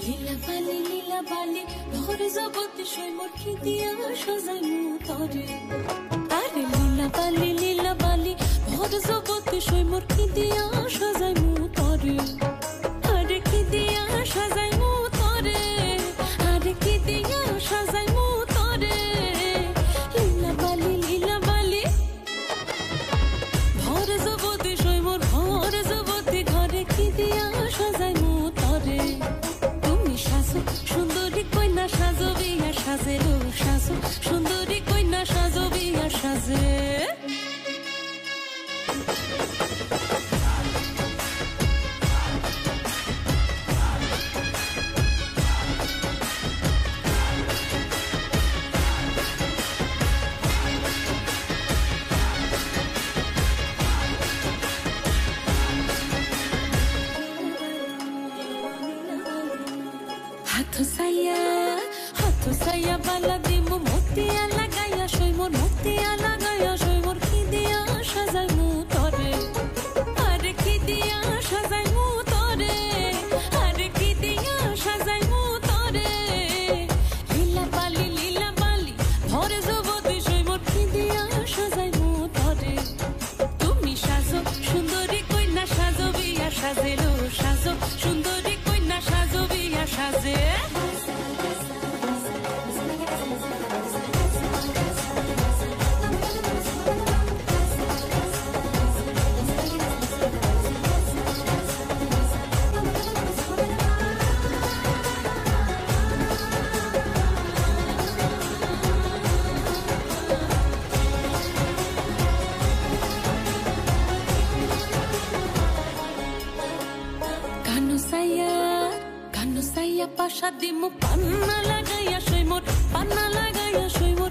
লীলা বালি ভোর জগতে সই মোর খিদিয়া সাজাইমু তরে। আরে লীলা বালি ভোর জগতে সই মোর খিদিয়া সাজাইমু তরে। আরে খিদিয়া সাজাইমু তরে, আরে খিদিয়া সাজাইমু তরে। লীলা বালি ভোর জগতে সই মোর ভোর জগতে ঘরে খিদিয়া সাজাইমু তরে। সুন্দরী কন্যা সাজো বিয়া সাজে রো সাজো, সুন্দরী কন্যা সাজো বিয়া সাজে। হাথ সাইয়া বালা দিমু মতিয়া লাগাইয়া সই মোর, মতিয়া লাগাইয়া সই মোর খিদিয়া সাজাইমু তরে। আরে খিদিয়া সাজাইমু তরে, আরে খিদিয়া সাজাইমু তরে। লীলা বালি ভরে জগতে সই মোর খিদিয়া সাজাইমু তরে। তুমি সাজো সুন্দরী কন্যা সাজো বিয়া সাজে রো সাজো, সুন্দরী কন্যা সাজো বিয়া সাজে। কানো সাইয়া পাশা দিমু পান্না লাগাইয়া সই মোর, পান্না লাগাইয়া সই মোর